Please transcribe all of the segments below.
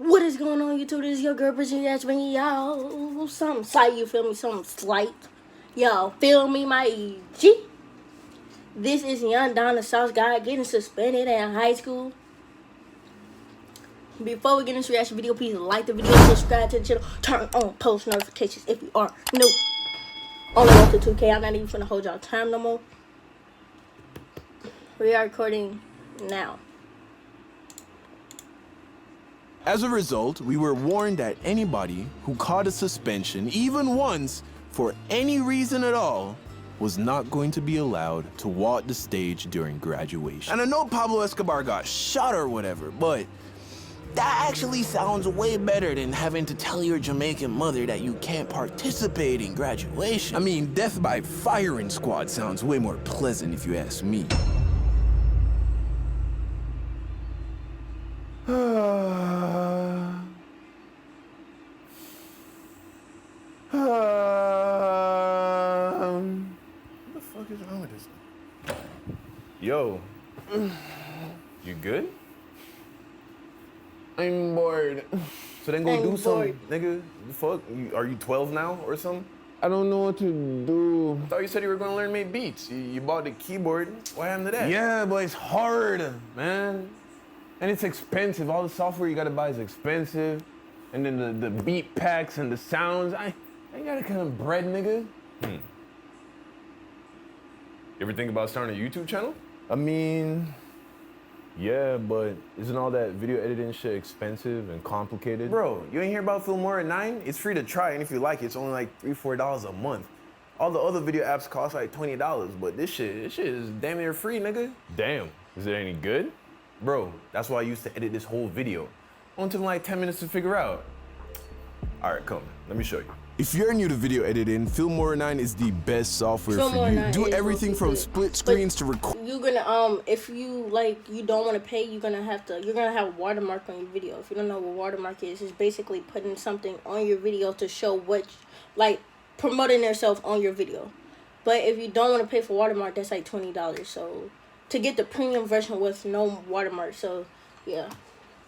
What is going on, YouTube? This is your girl, Bridget Yashman. Y'all, something slight, you feel me? Something slight. Y'all, feel me, my G? This is Young Donna Sauce Guy getting suspended in high school. Before we get into this reaction video, please like the video, subscribe to the channel, turn on post notifications if you are new. Only up to 2K. I'm not even finna hold y'all time no more. We are recording now. As a result, we were warned that anybody who caught a suspension, even once, for any reason at all, was not going to be allowed to walk the stage during graduation. And I know Pablo Escobar got shot or whatever, but that actually sounds way better than having to tell your Jamaican mother that you can't participate in graduation. I mean, death by firing squad sounds way more pleasant if you ask me. What the fuck is wrong with this? Yo, you good? I'm bored. So then go I'm do bored. something, nigga. The fuck? Are you 12 now or something? I don't know what to do. I thought you said you were gonna learn to make beats. You bought the keyboard. What happened to that? Yeah, but it's hard, man. And it's expensive. All the software you gotta buy is expensive. And then the beat packs and the sounds. I ain't got that kind of bread, nigga. You ever think about starting a YouTube channel? I mean, yeah, but isn't all that video editing shit expensive and complicated? Bro, you ain't hear about Filmora 9? It's free to try, and if you like it, it's only like $3-4 a month. All the other video apps cost like $20, but this shit is damn near free, nigga. Damn, is it any good? Bro, that's why I used to edit this whole video. Only took me like 10 minutes to figure out. All right, come, let me show you. If you're new to video editing, Filmora 9 is the best software for Filmora you. 9 Do is everything really from good. split screens to record. You're gonna if you you don't want to pay, you're gonna have a watermark on your video. If you don't know what watermark is, it's basically putting something on your video to show what promoting yourself on your video. But if you don't want to pay for watermark, that's like $20. So to get the premium version with no watermark, so yeah.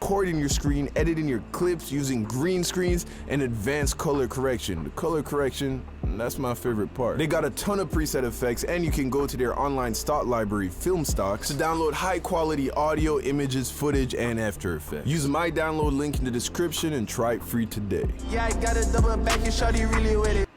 Recording your screen, editing your clips using green screens and advanced color correction. The color correction, that's my favorite part. They got a ton of preset effects, and you can go to their online stock library, Filmstocks, to download high quality audio, images, footage, and After Effects. Use my download link in the description and try it free today. Yeah, I got a double back and shawty really with it.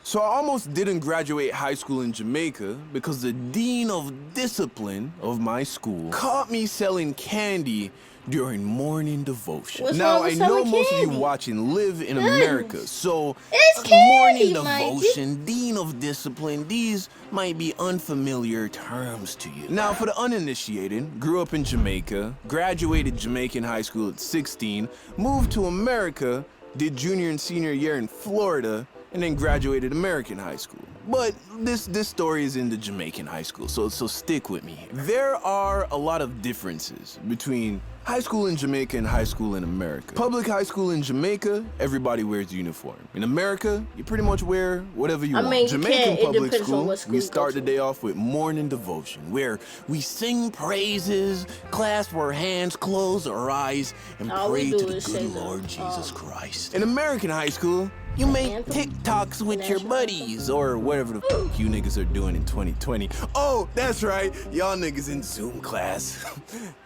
So I almost didn't graduate high school in Jamaica because the dean of discipline of my school caught me selling candy during morning devotion. What's Now, wrong I with know selling most of you candy? watching live in America, so It's candy, morning Mikey. devotion, dean of discipline, these might be unfamiliar terms to you. Now, for the uninitiated, grew up in Jamaica, graduated Jamaican high school at 16, moved to America, did junior and senior year in Florida, and then graduated American high school. But this story is in the Jamaican high school, so stick with me. There are a lot of differences between high school in Jamaica and high school in America. Public high school in Jamaica, everybody wears uniform. In America, you pretty much wear whatever you want. mean, you Jamaican can't. It public depends on school, what school we you go start the to. day off with morning devotion, where we sing praises, clasp our hands, close our eyes, and All we pray do to the is say good the, Lord Jesus Christ. In American high school, you make anthem? TikToks with your National buddies or whatever the fuck you niggas are doing in 2020. Oh, that's right. Y'all niggas in Zoom class.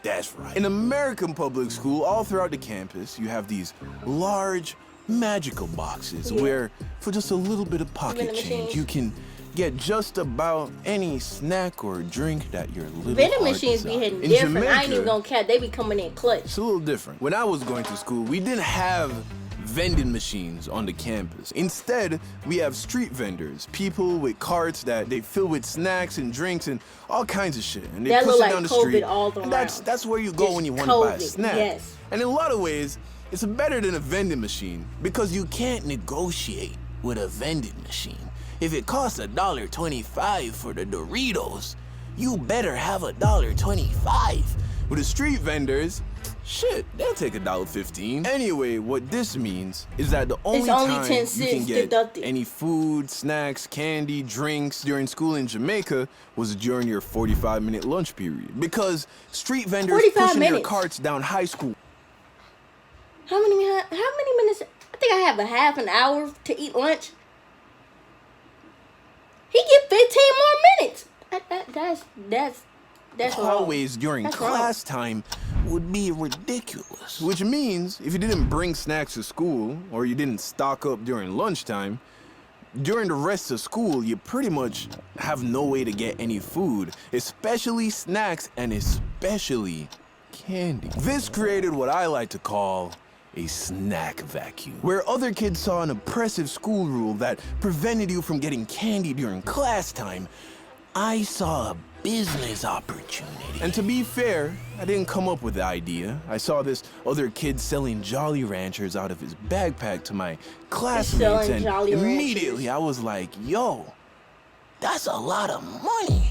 That's right. In American public school, all throughout the campus, you have these large magical boxes where for just a little bit of pocket Vending change, machines. you can get just about any snack or drink that your little Vending heart machines be desires. hitting In different. I ain't Jamaica, even gonna cap. They be coming in clutch. it's a little different. When I was going to school, we didn't have vending machines on the campus. Instead, we have street vendors, people with carts that they fill with snacks and drinks and all kinds of shit. And they That push look it like down the COVID street. all And around. that's where you go Just when you want to buy a COVID, snack. yes. And in a lot of ways, it's better than a vending machine because you can't negotiate with a vending machine. If it costs $1.25 for the Doritos, you better have $1.25. With the street vendors, shit, they'll take $1.15. Anyway, what this means is that the only only time 10 you can cents get deducted. any food, snacks, candy, drinks during school in Jamaica was during your 45-minute lunch period. Because street vendors 45 pushing their minutes. carts down high school How many minutes? I think I have a half an hour to eat lunch. He get 15 more minutes. That's wrong. Always during That's wrong. class time would be ridiculous. Which means if you didn't bring snacks to school or you didn't stock up during lunchtime, during the rest of school, you pretty much have no way to get any food, especially snacks and especially candy. This created what I like to call a snack vacuum, where other kids saw an oppressive school rule that prevented you from getting candy during class time. I saw a business opportunity. And to be fair, I didn't come up with the idea. I saw this other kid selling Jolly Ranchers out of his backpack to my classmates, selling and Jolly immediately I was like, yo, that's a lot of money.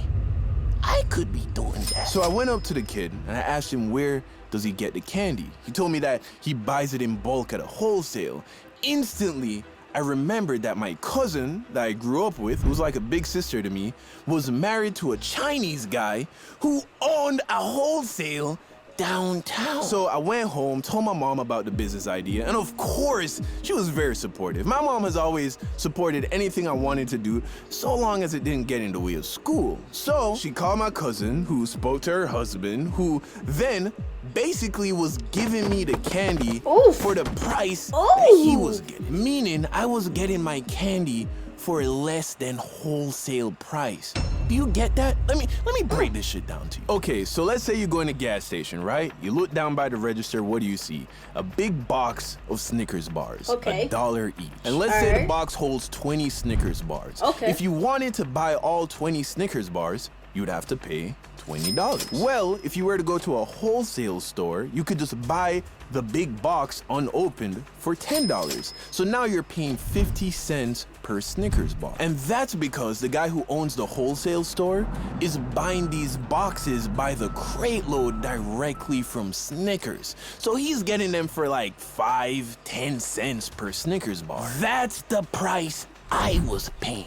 I could be doing that. So I went up to the kid and I asked him, where does he get the candy? He told me that he buys it in bulk at a wholesale. Instantly, I remembered that my cousin that I grew up with, who was like a big sister to me, was married to a Chinese guy who owned a wholesale downtown. So I went home, told my mom about the business idea, and of course, she was very supportive. My mom has always supported anything I wanted to do, so long as it didn't get in the way of school. So she called my cousin, who spoke to her husband, who then basically was giving me the candy Oof. for the price Ooh. that he was getting. Meaning, I was getting my candy for less than wholesale price. Do you get that? Let me break this shit down to you. Okay, so let's say you go in a gas station, right? You look down by the register, what do you see? A big box of Snickers bars, Okay. $1 each. And let's say the box holds 20 Snickers bars. Okay. If you wanted to buy all 20 Snickers bars, you'd have to pay $20. Well, if you were to go to a wholesale store, you could just buy the big box unopened for $10. So now you're paying 50 cents per Snickers bar. And that's because the guy who owns the wholesale store is buying these boxes by the crate load directly from Snickers. So he's getting them for like 5-10 cents per Snickers bar. That's the price I was paying.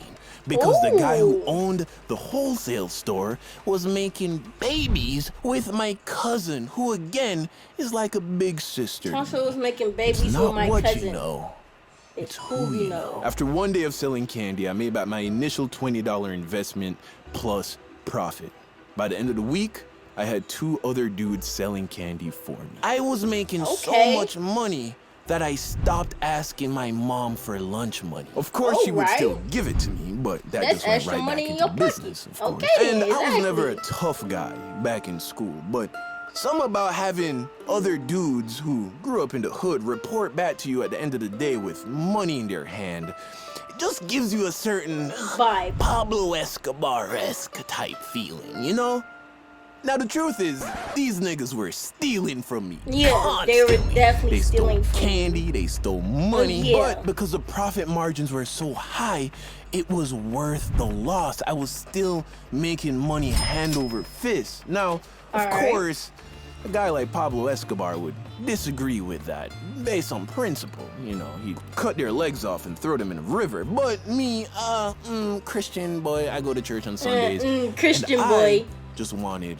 Because the guy who owned the wholesale store was making babies with my cousin, who again is like a big sister. Tasha was making babies It's with not my what cousin. you know. It's who you know. After one day of selling candy, I made back my initial $20 investment plus profit. By the end of the week, I had 2 other dudes selling candy for me. I was making so Okay. much money that I stopped asking my mom for lunch money. Of course, Oh, she would right. still give it to me, but that That's just went extra right money back in into your pocket. business, of course. Okay, And I was exactly. never a tough guy back in school, but something about having other dudes who grew up in the hood report back to you at the end of the day with money in their hand, it just gives you a certain Vibe. Pablo Escobar-esque type feeling, you know? Now the truth is, these niggas were stealing from me. Yeah, they were constantly. definitely They stealing stole from you. candy, they stole money, yeah. but because the profit margins were so high, it was worth the loss. I was still making money hand over fist. Now, of Alright. course, a guy like Pablo Escobar would disagree with that, based on principle. You know, he'd cut their legs off and throw them in a river. But me, Christian boy, I go to church on Sundays. Christian and boy. I just wanted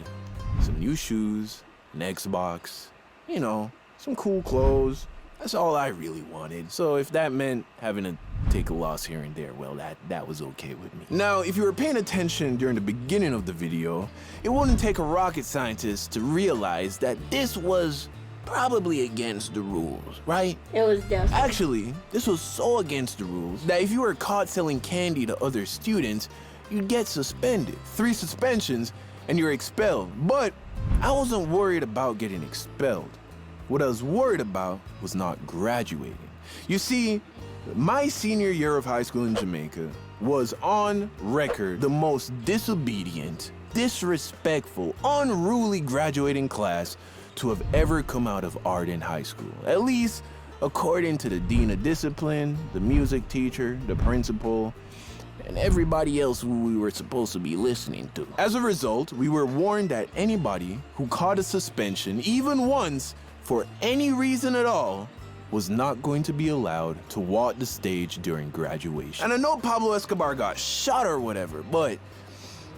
some new shoes, an Xbox, you know, some cool clothes. That's all I really wanted. So if that meant having to take a loss here and there, well, that was okay with me. Now, if you were paying attention during the beginning of the video, it wouldn't take a rocket scientist to realize that this was probably against the rules, right? It was definitely. Actually, this was so against the rules that if you were caught selling candy to other students, you'd get suspended. 3 suspensions and you're expelled. But I wasn't worried about getting expelled. What I was worried about was not graduating. You see, my senior year of high school in Jamaica was on record the most disobedient, disrespectful, unruly graduating class to have ever come out of Arden High School. At least according to the dean of discipline, the music teacher, the principal, and everybody else who we were supposed to be listening to. As a result, we were warned that anybody who caught a suspension, even once, for any reason at all, was not going to be allowed to walk the stage during graduation. And I know Pablo Escobar got shot or whatever, but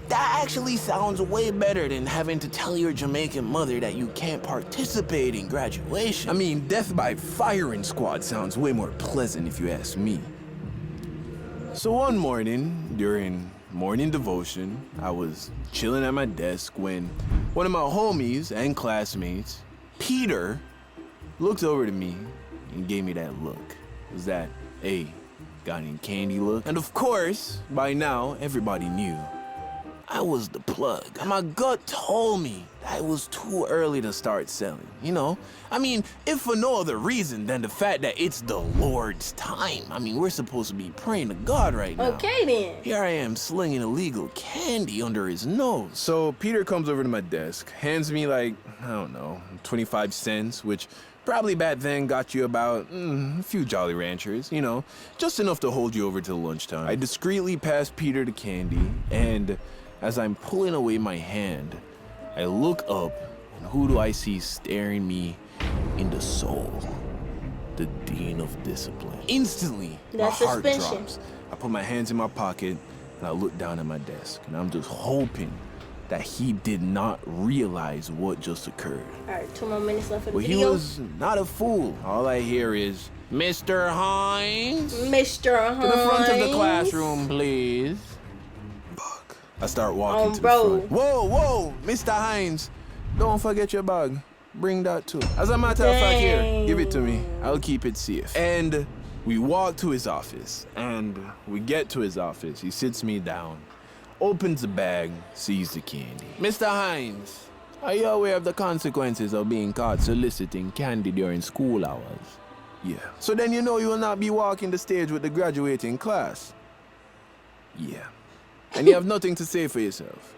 That actually sounds way better than having to tell your Jamaican mother that you can't participate in graduation. I mean, death by firing squad sounds way more pleasant if you ask me. So one morning, during morning devotion, I was chilling at my desk when one of my homies and classmates, Peter, looked over to me and gave me that look. It was that, hey, got any candy look? And of course, by now, everybody knew I was the plug. My gut told me that it was too early to start selling, you know? I mean, if for no other reason than the fact that it's the Lord's time. I mean, we're supposed to be praying to God right now. Okay then. Here I am slinging illegal candy under his nose. So Peter comes over to my desk, hands me like, I don't know, 25 cents, which probably back then got you about a few Jolly Ranchers, you know, just enough to hold you over till lunchtime. I discreetly pass Peter the candy, and as I'm pulling away my hand, I look up, and who do I see staring me in the soul? The Dean of Discipline. Instantly, That's my heart suspension. drops. I put my hands in my pocket, and I look down at my desk, and I'm just hoping that he did not realize what just occurred. Alright, 2 more minutes left of the But he video. was not a fool. All I hear is, Mr. Hines, Mr. Hines. to the front of the classroom, please. Bug. I start walking to bro. the front. Whoa, Mr. Hines, don't forget your bag. Bring that too. As a matter of fact, here, give it to me. I'll keep it safe. And we walk to his office, and we get to his office. He sits me down, opens the bag, sees the candy. Mr. Hines, are you aware of the consequences of being caught soliciting candy during school hours? Yeah. So then you know you will not be walking the stage with the graduating class? Yeah. And you have nothing to say for yourself?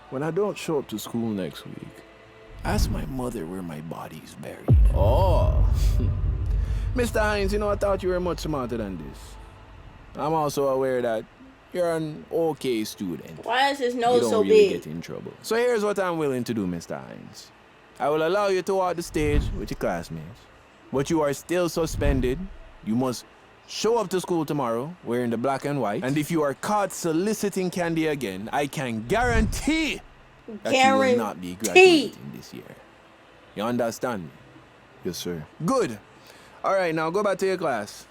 When I don't show up to school next week, ask my mother where my body is buried. Oh. Mr. Hines, you know, I thought you were much smarter than this. I'm also aware that you're an okay student. Why is his You nose don't so really big? get in trouble. So here's what I'm willing to do, Mr. Hines. I will allow you to walk the stage with your classmates, but you are still suspended. You must show up to school tomorrow wearing the black and white. And if you are caught soliciting candy again, I can guarantee that you will not be graduating this year. You understand me? Yes, sir. Good. All right, now go back to your class.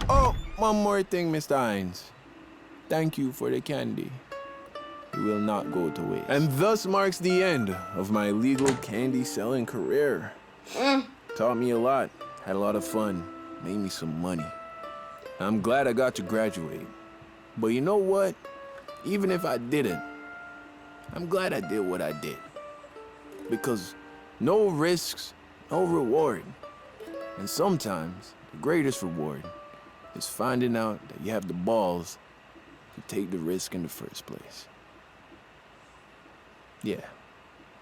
Oh, one more thing, Mr. Hines. Thank you for the candy. It will not go to waste. And thus marks the end of my legal candy selling career. Taught me a lot, had a lot of fun, made me some money. I'm glad I got to graduate. But you know what? Even if I didn't, I'm glad I did what I did. Because no risks, no reward. And sometimes the greatest reward is finding out that you have the balls to take the risk in the first place. Yeah,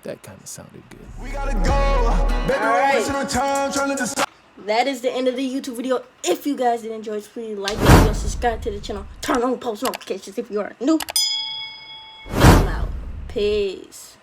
that kind of sounded good. We gotta go. Baby, we're wasting our time trying to decide. That is the end of the YouTube video. If you guys did enjoy, please like the video, subscribe to the channel, turn on post notifications if you are new. I'm out. Peace.